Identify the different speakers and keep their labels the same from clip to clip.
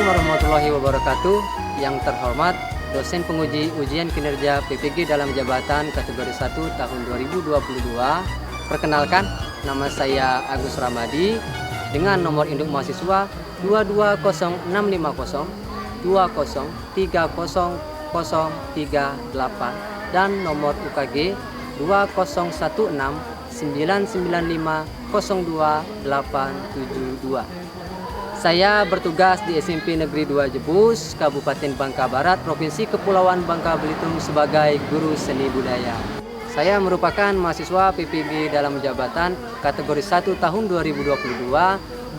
Speaker 1: Warahmatullahi wabarakatuh. Yang terhormat dosen penguji ujian kinerja PPG dalam jabatan kategori 1 tahun 2022. Perkenalkan, nama saya Agus Ramadi dengan nomor induk mahasiswa 220650 2030038 dan nomor UKG 2016 995 02872. Saya bertugas di SMP Negeri 2 Jebus, Kabupaten Bangka Barat, Provinsi Kepulauan Bangka Belitung sebagai guru seni budaya. Saya merupakan mahasiswa PPG dalam jabatan kategori 1 tahun 2022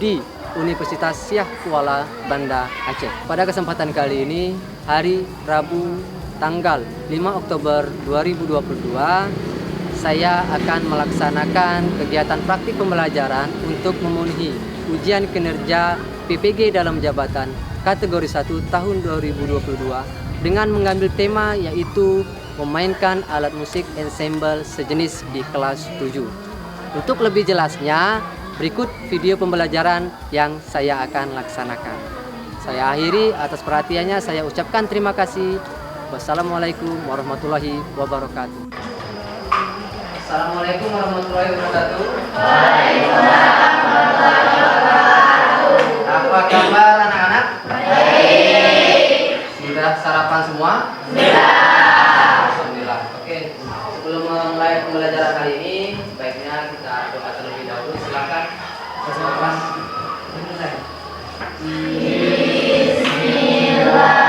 Speaker 1: di Universitas Syah Kuala Banda Aceh. Pada kesempatan kali ini, hari Rabu tanggal 5 Oktober 2022, saya akan melaksanakan kegiatan praktik pembelajaran untuk memenuhi ujian kinerja PPG dalam jabatan kategori 1 tahun 2022 dengan mengambil tema yaitu memainkan alat musik ensemble sejenis di kelas 7. Untuk lebih jelasnya, berikut video pembelajaran yang saya akan laksanakan. Saya akhiri, atas perhatiannya saya ucapkan terima kasih. Wassalamualaikum warahmatullahi wabarakatuh. Assalamualaikum warahmatullahi wabarakatuh. Waalaikumsalam warahmatullahi wabarakatuh. Apa kabar anak-anak? Baik. Sudah sarapan semua? Sudah. Alhamdulillah. Oke. Sebelum memulai pembelajaran kali ini, sebaiknya kita doa terlebih dahulu. Silakan. Bismillah.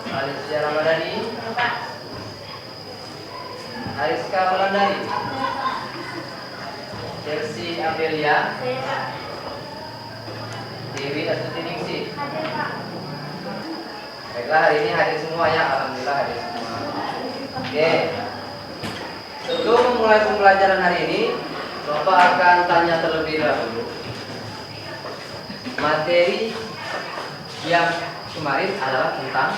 Speaker 1: Alicia Ramadhani, Ariska Wulandari, Chelsea Amelia, Dewi Astuti Ningsih. Baiklah, hari ini hadir semua ya, alhamdulillah hadir semua. Oke, sebelum memulai pembelajaran hari ini, Bapak akan tanya terlebih dahulu materi yang kemarin adalah tentang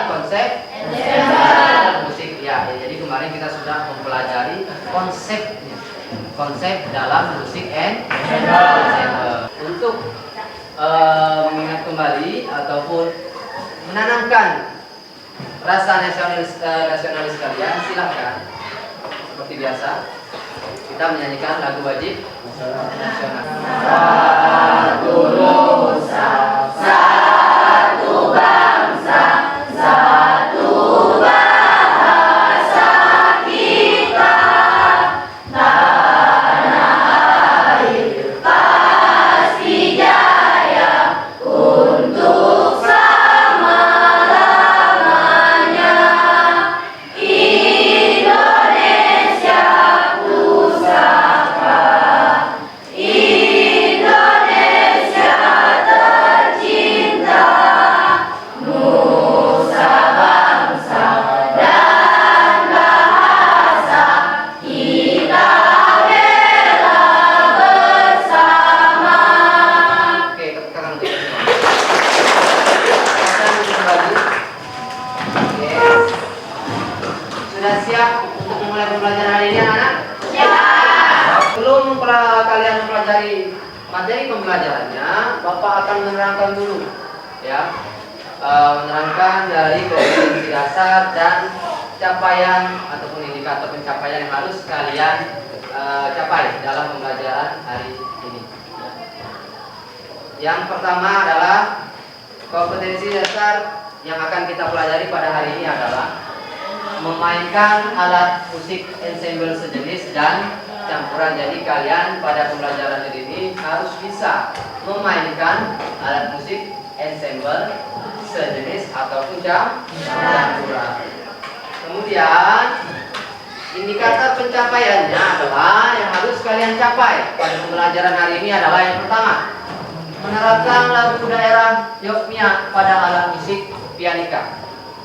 Speaker 1: konsep musik ya. Jadi kemarin kita sudah mempelajari konsep dalam musik ensemble. Untuk mengingat kembali ataupun menanamkan rasa nasionalis kalian, silahkan seperti biasa kita menyanyikan lagu wajib nasional. Satu nusa, satu bangsa, satu bahasa kita, tanah air pasti jaya untuk selama-lamanya. Indonesia pusaka, Indonesia tercinta, nusa bangsa dan bahasa kita bela bersama. Oke, sekarang sudah siap untuk memulai pembelajaran hari ini anak-anak? Sebelum kalian mempelajari materi pembelajarannya, Bapak akan menerangkan dulu ya, menerangkan dari kompetensi dasar dan capaian ataupun indikator pencapaian yang harus kalian capai dalam pembelajaran hari ini. Yang pertama adalah kompetensi dasar yang akan kita pelajari pada hari ini adalah memainkan alat musik ensemble sejenis dan campuran. Jadi kalian pada pembelajaran hari ini harus bisa memainkan alat musik ensemble sejenis ataupun campuran. Kemudian indikator pencapaiannya adalah yang harus kalian capai pada pembelajaran hari ini adalah yang pertama, menerapkan lagu daerah Yogyakarta pada alat musik pianika.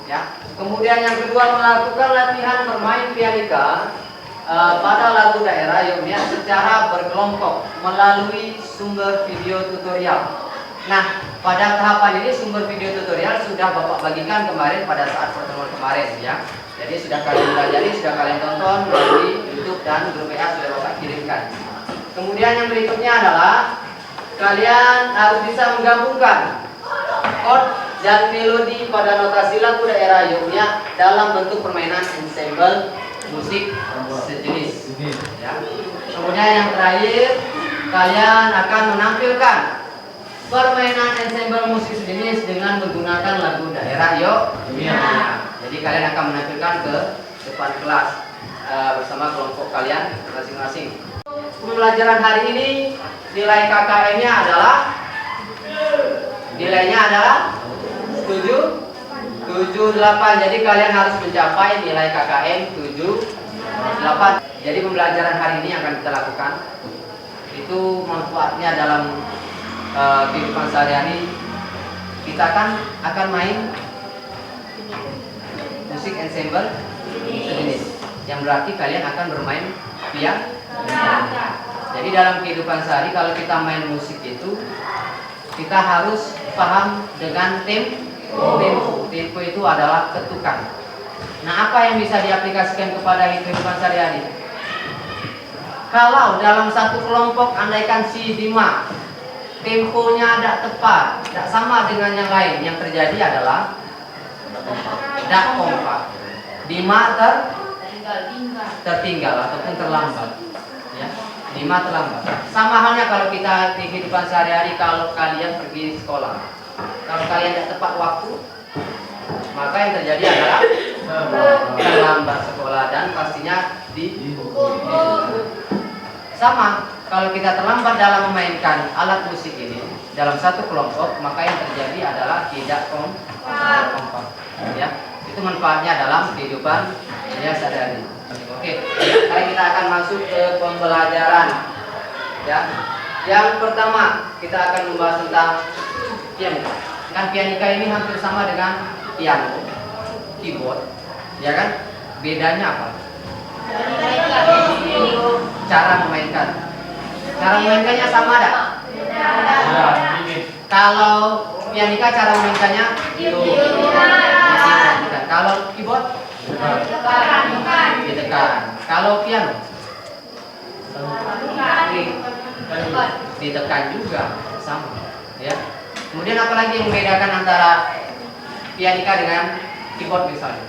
Speaker 1: Ya. Kemudian yang kedua, melakukan latihan bermain pianika pada lagu daerah Yogyakarta secara berkelompok melalui sumber video tutorial. Nah, pada tahapan ini sumber video tutorial sudah Bapak bagikan kemarin pada saat pertemuan kemarin ya. Jadi sudah kalian pelajari, sudah kalian tonton melalui YouTube dan grup WA sudah Bapak kirimkan. Kemudian yang berikutnya adalah kalian harus bisa menggabungkan chord dan melodi pada notasi lagu daerah Yogyakarta dalam bentuk permainan ensemble musik sejenis. Ya. Kemudian yang terakhir, kalian akan menampilkan permainan ensemble musik sejenis dengan menggunakan lagu daerah Yogyakarta. Jadi kalian akan menampilkan ke depan kelas bersama kelompok kalian masing-masing. Pembelajaran hari ini nilai KKM-nya adalah nilainya adalah 7,8. Jadi kalian harus mencapai nilai KKM 7,8. Jadi pembelajaran hari ini yang akan kita lakukan itu manfaatnya dalam kehidupan sehari-hari. Kita akan main musik ensemble sejenis, yang berarti kalian akan bermain piano. Jadi dalam kehidupan sehari kalau kita main musik itu kita harus paham dengan tempo. Tempo itu adalah ketukan. Nah, apa yang bisa diaplikasikan kepada kehidupan sehari-hari? Kalau dalam satu kelompok andaikan si Dima temponya tidak tepat, tidak sama dengan yang lain, yang terjadi adalah tidak kompak. Dima tertinggal ataupun terlambat. Ya. Dima terlambat. Sama halnya kalau kita di kehidupan sehari-hari, kalau kalian pergi sekolah, kalau kalian tidak tepat waktu, maka yang terjadi adalah terlambat sekolah dan pastinya dihukum. Sama, kalau kita terlambat dalam memainkan alat musik ini dalam satu kelompok, maka yang terjadi adalah tidak kompak. Ya, itu manfaatnya dalam kehidupan sehari-hari. Oke, sekarang kita akan masuk ke pembelajaran. Ya, yang pertama kita akan membahas tentang piano. Kan pianika ini hampir sama dengan piano, keyboard, ya kan? Bedanya apa? Cara memainkan. Cara memainkannya sama ada? Kalau pianika cara memainkannya kalau keyboard ditekan. Kalau piano ditekan juga sama, ya. Kemudian apa lagi yang membedakan antara pianika dengan keyboard misalnya?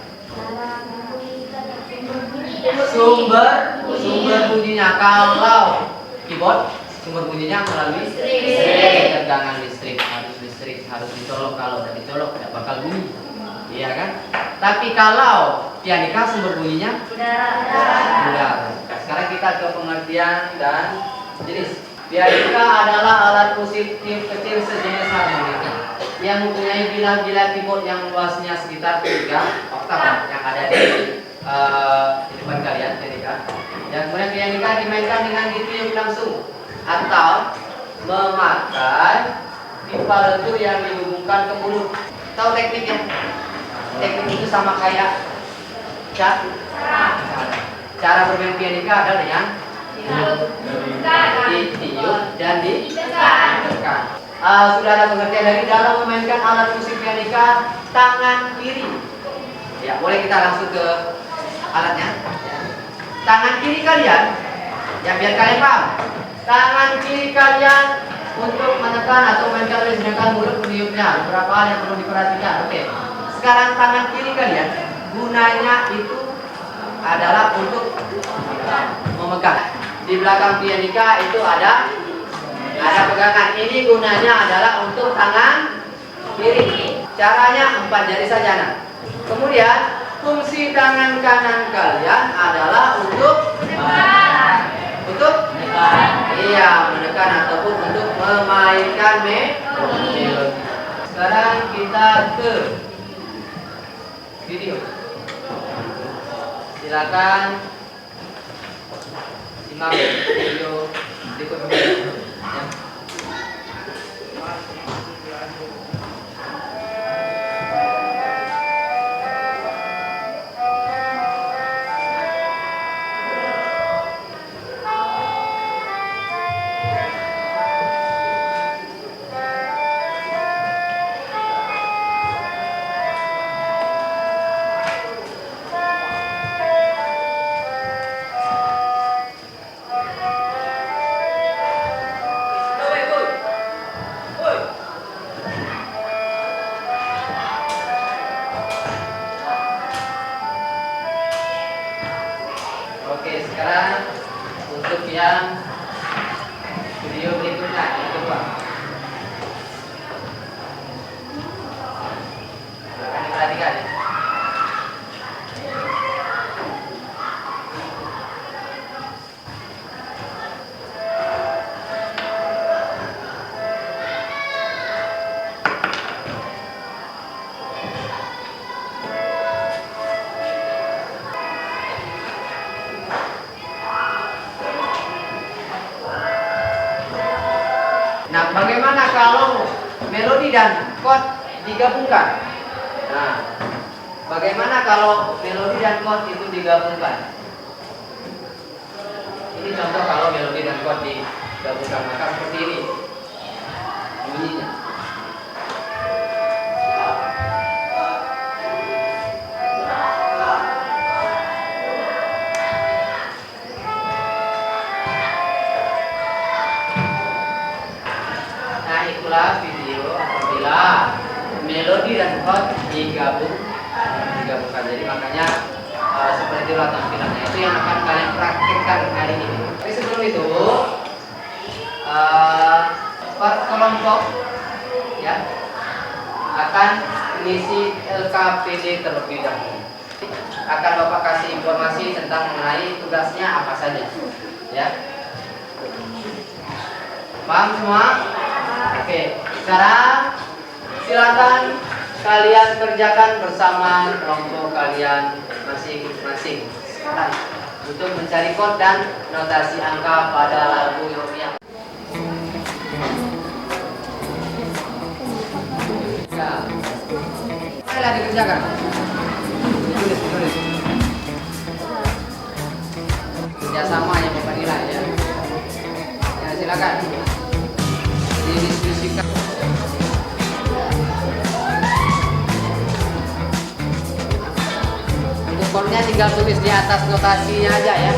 Speaker 1: Sumber bunyinya. Kalau keyboard sumber bunyinya melalui listrik, tegangan listrik, harus dicolok. Kalau tidak dicolok tidak bakal bunyi, iya kan? Tapi kalau pianika sumber bunyinya udara. Sekarang kita ke pengertian dan jenis. Pianika adalah alat musik kecil sejenis harmonika yang mempunyai bilah-bilah keyboard yang luasnya sekitar 3 oktav yang ada di depan kalian, pianika. Yang kemudian pianika dimainkan dengan ditiup langsung atau memakai pipa lentur yang dihubungkan ke mulut. Tahu tekniknya? Teknik itu sama kayak cara bermain pianika adalah yang ditiup dan ditekan. Sudah ada pengertian dari dalam memainkan alat musik pianika tangan kiri. Ya, boleh kita langsung ke alatnya. Tangan kiri kalian, ya biar kalian paham. Tangan kiri kalian untuk menekan atau memainkan oleh, sedangkan mulut meniupnya. Beberapa hal yang perlu diperhatikan. Oke. Sekarang tangan kiri kalian gunanya itu adalah untuk memegang. Di belakang pianika itu ada pegangan. Ini gunanya adalah untuk tangan kiri. Caranya 4 jari saja, nah. Kemudian fungsi tangan kanan kalian adalah untuk menekan ataupun untuk memainkan melodi. Sekarang kita ke video. Silakan simak video berikutnya. Ya. Oke, sekarang untuk yang video berikutnya, yang kedua. Akan diperhatikan ya. Nah, bagaimana kalau melodi dan chord digabungkan? Nah, bagaimana kalau melodi dan chord itu digabungkan? Ini contoh kalau melodi dan chord digabungkan, maka seperti ini bunyinya. Itulah video apabila melodi dan chord digabungkan. Jadi makanya seperti itulah tampilannya. Itu yang akan kalian praktikkan hari ini. Tapi sebelum itu per kelompok ya akan mengisi LKPD terlebih dahulu. Akan Bapak kasih informasi tentang mengenai tugasnya apa saja. Ya. Paham semua? Oke, sekarang silakan kalian kerjakan bersama kelompok kalian masing-masing untuk mencari chord dan notasi angka pada lagu yang ya. Ayolah dikerjakan. Ditulis. Kerjasama yang Bapak nilai ya. Ya silakan. Didiskusikan. Untuk chordnya tinggal tulis di atas notasinya aja ya.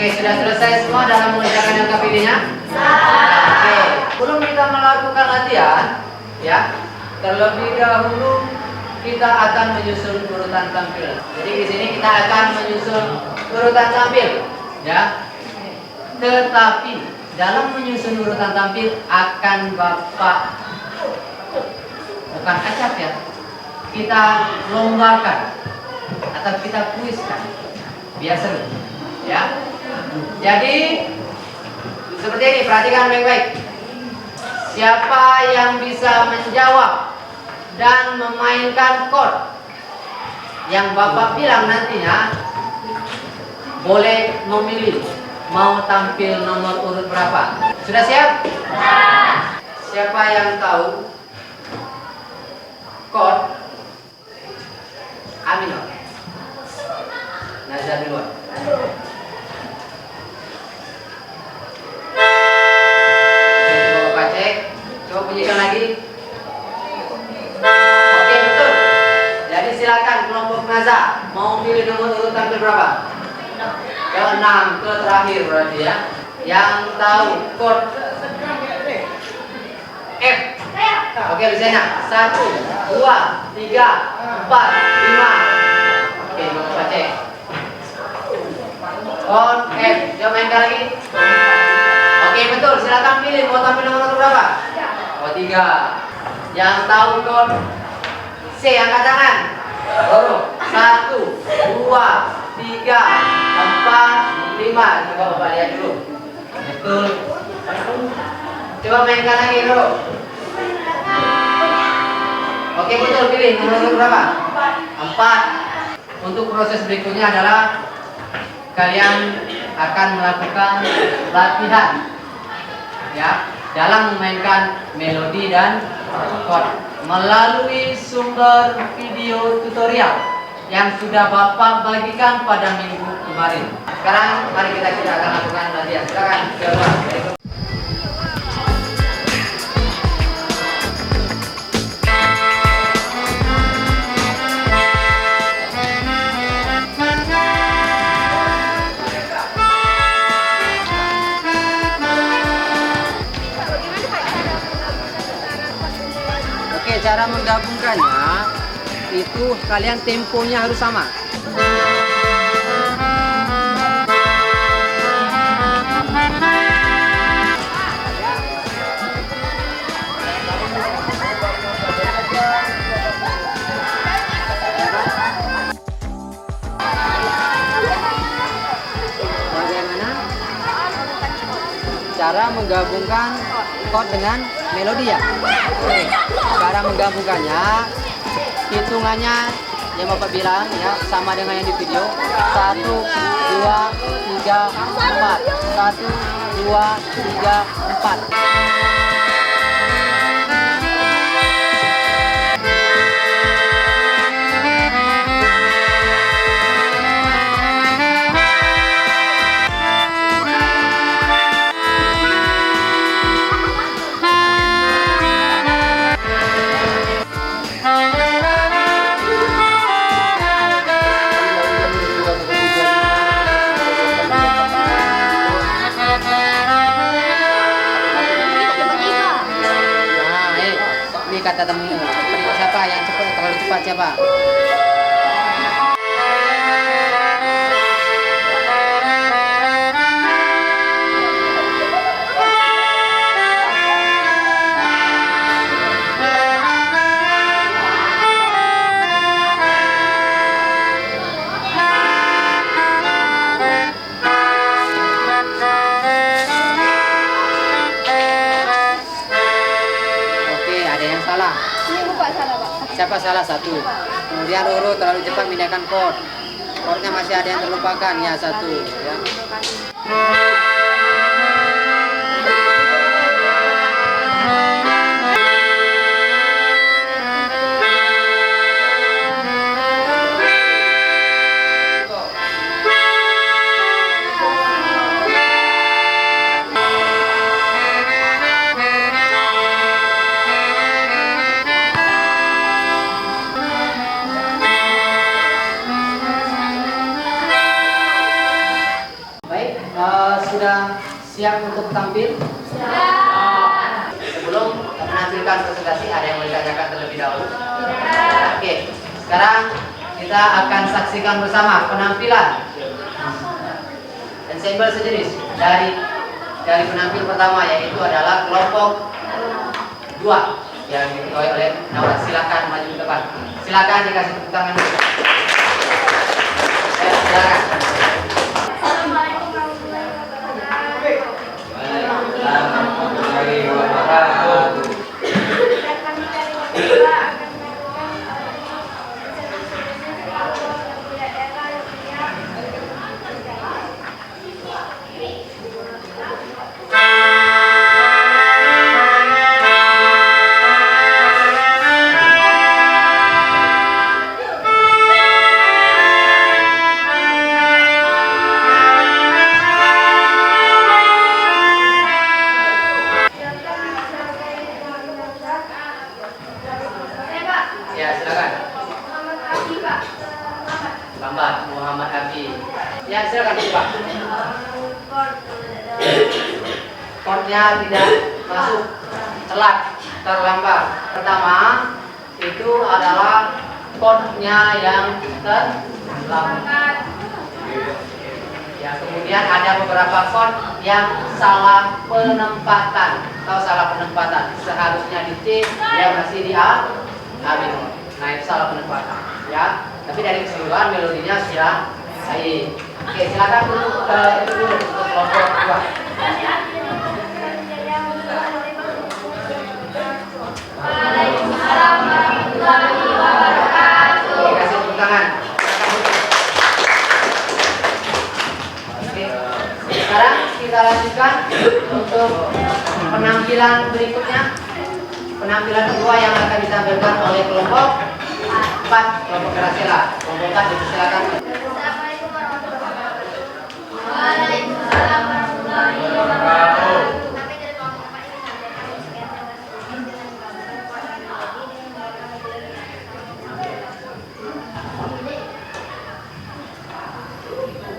Speaker 1: Oke, sudah selesai semua dalam mengerjakan LKPD-nya? Oke, sebelum kita melakukan latihan, ya, terlebih dahulu kita akan menyusun urutan tampil. Jadi di sini kita akan menyusun urutan tampil, ya. Tetapi dalam menyusun urutan tampil akan Bapak bukan acak ya, kita lombakan atau kita kuiskan. biar seru. Ya. Jadi seperti ini, perhatikan baik-baik. Siapa yang bisa menjawab dan memainkan chord yang Bapak bilang nantinya, boleh memilih mau tampil nomor urut berapa. Sudah siap? Siapa yang tahu chord A minor? Nazar duluan. Coba Bapak cek. Coba bunyikan lagi. Oke, betul. Jadi silakan kelompok Nazar mau pilih nomor urut tampil berapa? Ke-6, ke terakhir berarti ya. Yang tahu chord F. Oke, misalnya 1, 2, 3, 4, 5. Oke, Bapak cek. Chord F. Coba mainkan lagi. Oke, betul. Silakan pilih mau tampil nomor berapa? Oh, 3. Yang tahu chord C, angkat tangan. 1, 2, 3, 4, 5. Coba Bapak lihat dulu. Betul. Coba mainkan lagi dulu. Oke, betul. Pilih nomor berapa? 4. Untuk proses berikutnya adalah kalian akan melakukan latihan ya dalam memainkan melodi dan chord melalui sumber video tutorial yang sudah Bapak bagikan pada minggu kemarin. Sekarang mari kita akan lakukan latihan. Silakan keluar. Oke, cara menggabungkannya itu kalian temponya harus sama. Bagaimana cara menggabungkan chord dengan melodi ya? Oke. Cara menggabungkannya, hitungannya yang Bapak bilang ya sama dengan yang di video. 1, 2, 3, 4. 1, 2, 3, 4. Kata temu siapa yang cepat, terlalu cepat siapa? Salah.
Speaker 2: Ini Bapak salah, Pak.
Speaker 1: Siapa salah? 1. Kemudian Roro terlalu cepat pindahkan chord. Chordnya masih ada yang terlupakan ya 1 ya. Sudah siap untuk tampil? Siap. Sebelum menampilkan presentasi, ada yang mau ditanyakan terlebih dahulu? Oke, sekarang kita akan saksikan bersama penampilan ensemble sejenis dari penampil pertama, yaitu adalah kelompok 2 yang diketuai oleh Nawat. Silakan maju ke depan. Silakan dikasih tepuk tangan. Silakan. chordnya tidak masuk, telat, terlambat. Pertama itu adalah chordnya yang terlambat. Ya, kemudian ada beberapa chord yang salah penempatan atau salah penempatan. Seharusnya di C, dia masih di A minor. Nah, itu salah penempatan. Ya, tapi dari keseluruhan melodinya sudah baik. Oke, silakan untuk itu dulu untuk kelompok kedua. Waalaikumsalam warahmatullahi wabarakatuh. Oke, kasih tepuk tangan. Oke, sekarang kita lanjutkan untuk penampilan berikutnya. Penampilan kedua yang akan ditampilkan oleh kelompok 4, kelompok Gracela. Kelompok 4 dipersilakan.
Speaker 2: Assalamualaikum warahmatullahi wabarakatuh. Waalaikumsalam warahmatullahi wabarakatuh. Kami dari kelompok 4 ini menyampaikan sekian terima kasih dengan menggambarkan kuasa melodi dengan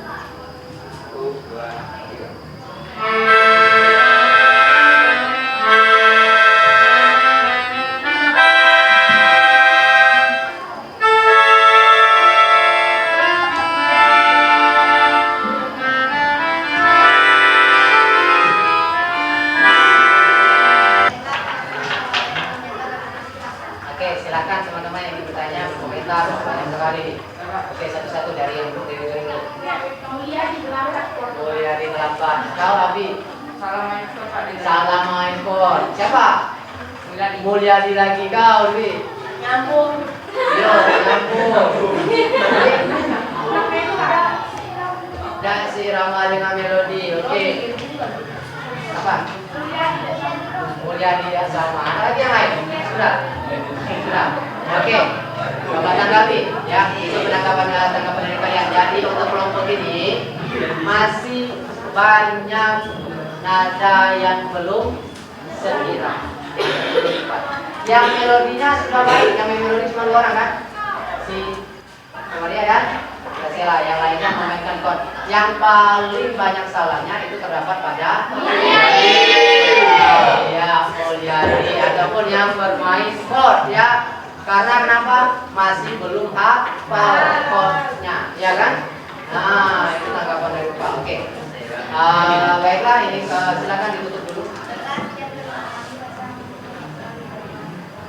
Speaker 2: menggunakan
Speaker 1: silakan teman-teman yang ingin bertanya berkomentar banyak sekali. Oke, satu-satu dari yang dulu. Mulia di 8. Kau Abi. Salah main chord. Siapa? Mulyadi lagi kau, Bi.
Speaker 2: nyambung.
Speaker 1: Yo, nyambung. Dan si Rama dengan melodi. Oke. Apa? Mulyadi dan Salma. Ada lagi yang lain? Sudah. Sudah. Oke. Bapak tanggapi ya. Itu tanggapan dari kalian. Jadi untuk kelompok ini masih banyak nada yang belum seiram. Yang melodinya sudah baik. Yang melodi cuma 2 orang kan? Si Maria dan Gracela. Yang lainnya memainkan chord. Yang paling banyak salahnya itu terdapat pada Mulyadi ataupun yang bermain chord ya. Karena kenapa? Masih belum hafal chordnya, ya kan? Nah, itu tanggapan dari Bapak. Oke. Baiklah, ini silakan ditutup dulu.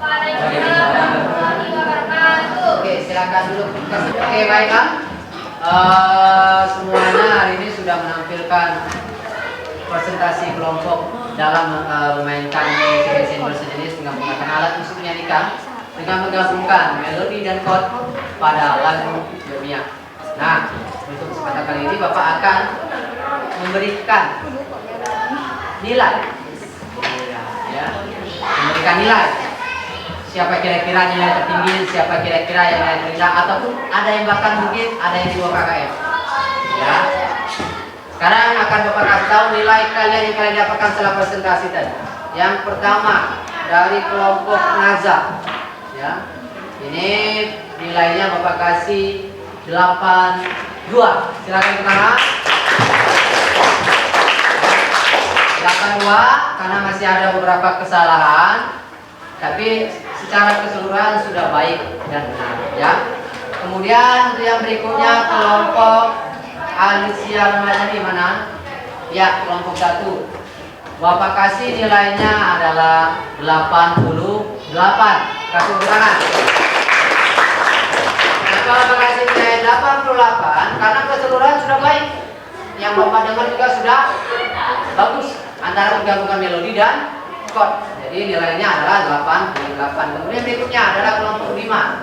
Speaker 2: Waalaikumsalam warahmatullahi wabarakatuh.
Speaker 1: Oke, silakan dulu. Oke, baiklah. Semuanya hari ini sudah menampilkan presentasi kelompok dalam memainkan musik bersejenis dengan menggunakan alat musik menyanyikan dengan menggabungkan melodi dan chord pada lagu ilmiah. Nah, untuk kesempatan kali ini Bapak akan memberikan nilai, ya, memberikan nilai. Siapa kira-kira nilai tertinggi, siapa kira-kira yang nilai terendah, ataupun ada yang bahkan mungkin ada yang di bawah KKM. Ya. Sekarang akan Bapak kasih tahu nilai kalian yang kalian dapatkan setelah presentasi tadi. Yang pertama dari kelompok Naza. Ya. Ini nilainya Bapak kasih 82. Silakan ke tangan. 82 karena masih ada beberapa kesalahan, tapi secara keseluruhan sudah baik dan benar ya. Kemudian untuk yang berikutnya kelompok Alicia Ramadhani mana? Ya, kelompok 1. Bapak kasih nilainya adalah 88. Kasih tangan. Kenapa Bapak kasih nilai 88? Karena keseluruhan sudah baik. Yang Bapak dengar juga sudah bagus antara menggabungkan melodi dan chord. Jadi nilainya adalah 88. Kemudian berikutnya adalah kelompok 5.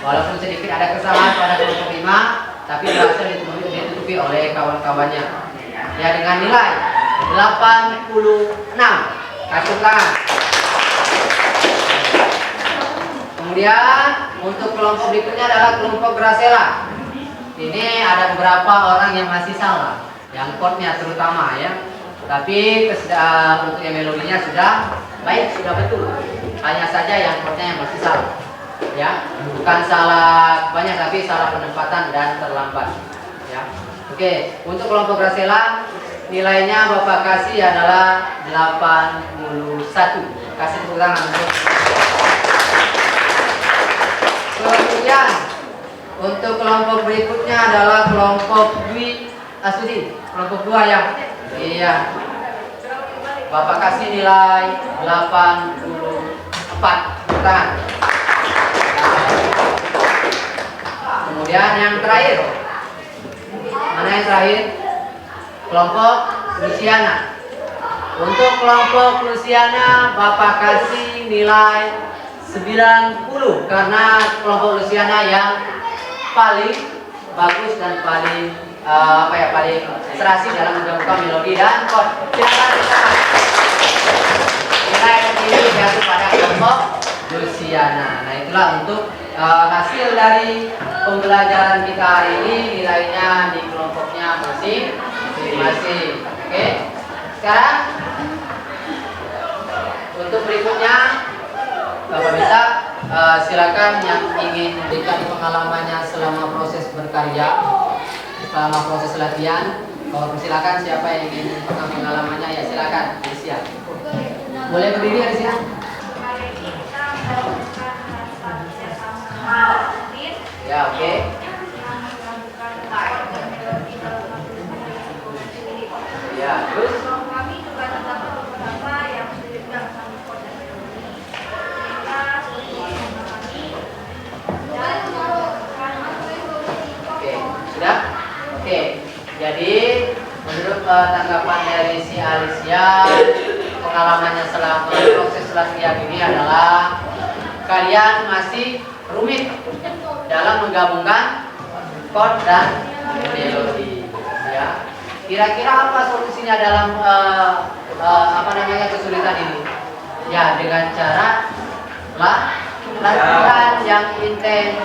Speaker 1: Walaupun sedikit ada kesalahan pada kelompok 5, tapi berhasil ditutupi oleh kawan-kawannya. Ya, dengan nilai 86. Kasih tangan. Kemudian untuk kelompok berikutnya adalah kelompok Gracela. Ini ada beberapa orang yang masih salah, yang chordnya terutama ya. Tapi untuk yang melodinya sudah baik, sudah betul. Hanya saja yang chordnya yang masih salah. Ya, bukan salah banyak tapi salah penempatan dan terlambat. Ya. Oke, untuk kelompok Gracela nilainya Bapak kasih adalah 81. Kasih tepuk tangan untuk. Kemudian untuk kelompok berikutnya adalah kelompok Dwi Asudi, kelompok 2 ya. Iya. Bapak kasih nilai 84. Tepuk tangan. Kemudian yang terakhir, mana yang terakhir? Kelompok Luciana. Untuk kelompok Luciana, Bapak kasih nilai 90 karena kelompok Luciana yang paling bagus dan paling paling serasi dalam menggabungkan melodi dan chord. Silakan nilai ini jatuh pada kelompok Luciana. Nah, itulah untuk hasil dari pembelajaran kita hari ini, nilainya di kelompoknya masing-masing. Oke. Sekarang untuk berikutnya Bapak bisa silakan yang ingin memberikan pengalamannya selama proses berkarya, selama proses latihan. Silakan siapa yang ingin pengalamannya ya silakan. Siap. Boleh berdiri di sini. Ya, oke. Ya, terus
Speaker 2: kami juga terdapat beberapa yang sulit kami koordinasi.
Speaker 1: Oke, sudah? Oke. Jadi menurut tanggapan dari si Alicia, pengalamannya selama proses latihan ini adalah kalian masih rumit dalam menggabungkan chord dan melodi. Ya. Kira-kira apa solusinya dalam kesulitan ini? Ya, dengan cara latihan yang intens,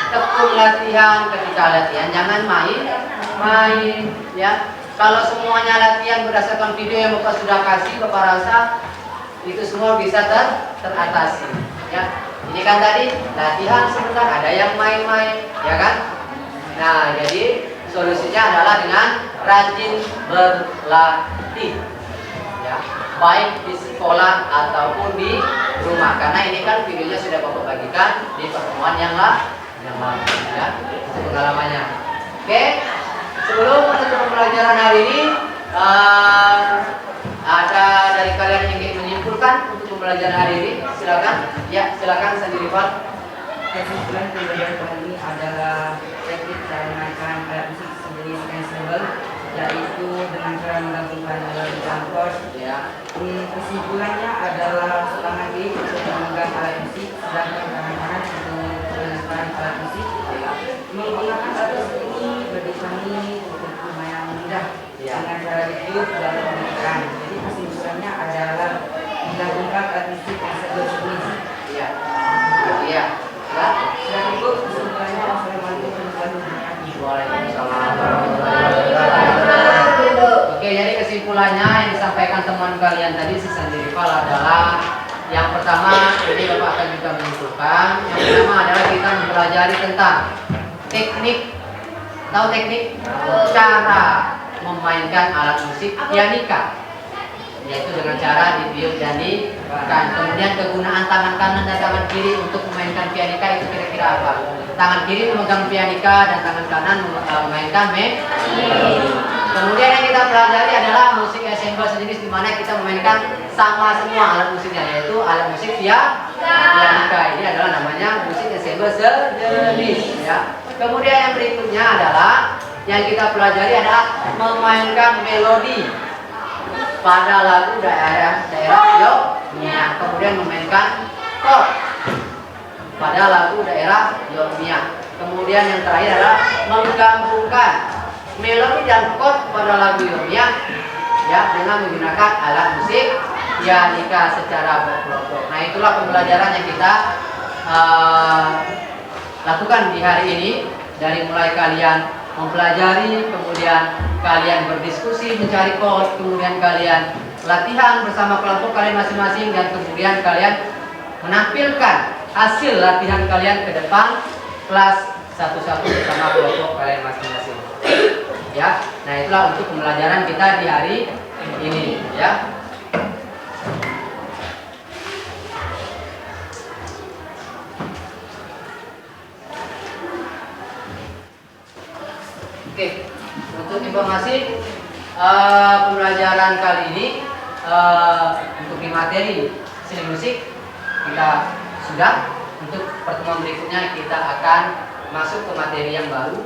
Speaker 1: tekun latihan. Ketika latihan jangan main ya. Kalau semuanya latihan berdasarkan video yang Bapak sudah kasih, Bapak rasa itu semua bisa teratasi ya. Ini kan tadi latihan sebentar, ada yang main-main ya kan. Nah, jadi solusinya adalah dengan rajin berlatih ya, baik di sekolah ataupun di rumah, karena ini kan videonya sudah Bapak bagikan di pertemuan yang lalu ya, pengalamannya. Oke, sebelum menutup pembelajaran hari ini, ada dari kalian yang ingin menyimpulkan untuk pembelajaran hari ini? Silakan. Ya, silakan sendiri Pak.
Speaker 3: Kesimpulan pembelajaran kali ini adalah teknik cara memainkan alat musik sejenis ensemble, yaitu dengan cara menggabungkan melodi dan chord.
Speaker 1: Ya.
Speaker 3: Kesimpulannya adalah tangan kiri untuk memegang alat musik, sedangkan tangan kanan untuk menggunakan alat musik. Menggunakan alat musik ini bagi kami untuk lumayan mudah dengan cara duduk lalu menggunakan. Jadi kesimpulannya adalah menggabungkan alat musik yang sejenis.
Speaker 1: Iya. Iya.
Speaker 3: Sudah cukup kesimpulannya. Wassalamualaikum warahmatullahi wabarakatuh.
Speaker 1: Waalaikumsalam warahmatullahi wabarakatuh. Oke, jadi kesimpulannya yang disampaikan teman kalian tadi si Sandrifal adalah yang pertama, ini Bapak akan juga menyimpulkan. Yang pertama adalah kita mempelajari tentang teknik, tahu teknik cara memainkan alat musik pianika, yaitu dengan cara dibius dan dikan. Kemudian kegunaan tangan kanan dan tangan kiri untuk memainkan pianika itu kira-kira apa? Tangan kiri memegang pianika dan tangan kanan memainkan melodi. Kemudian yang kita pelajari adalah musik ensemble sejenis, di mana kita memainkan sama semua alat musiknya, yaitu alat musik pianika. Ini adalah namanya musik ensemble sejenis ya. Kemudian yang berikutnya adalah yang kita pelajari adalah memainkan melodi pada lagu daerah Yogyakarta. Kemudian memainkan chord pada lagu daerah Yogyakarta. Kemudian yang terakhir adalah menggabungkan melodi dan chord pada lagu Yogyakarta ya dengan menggunakan alat musik pianika secara berkelompok. Nah, itulah pembelajaran yang kita lakukan di hari ini, dari mulai kalian mempelajari, kemudian kalian berdiskusi mencari chord, kemudian kalian latihan bersama kelompok kalian masing-masing, dan kemudian kalian menampilkan hasil latihan kalian ke depan kelas satu-satu bersama kelompok kalian masing-masing. ya. Nah, itulah untuk pembelajaran kita di hari ini, ya. Oke, untuk informasi pembelajaran kali ini untuk di materi seni musik kita sudah. Untuk pertemuan berikutnya kita akan masuk ke materi yang baru,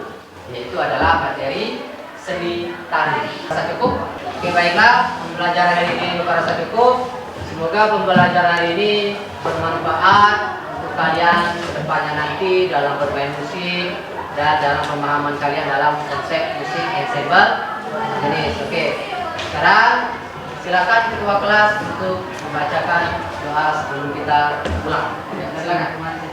Speaker 1: yaitu adalah materi seni tari. Rasa cukup? Oke, baiklah, pembelajaran hari ini rasa cukup. Semoga pembelajaran hari ini bermanfaat untuk kalian kedepannya nanti dalam bermain musik dan dalam pemahaman kalian dalam konsep musik ensemble jenis. Oke, sekarang silakan ketua kelas untuk membacakan doa sebelum kita pulang. Ya, silakan.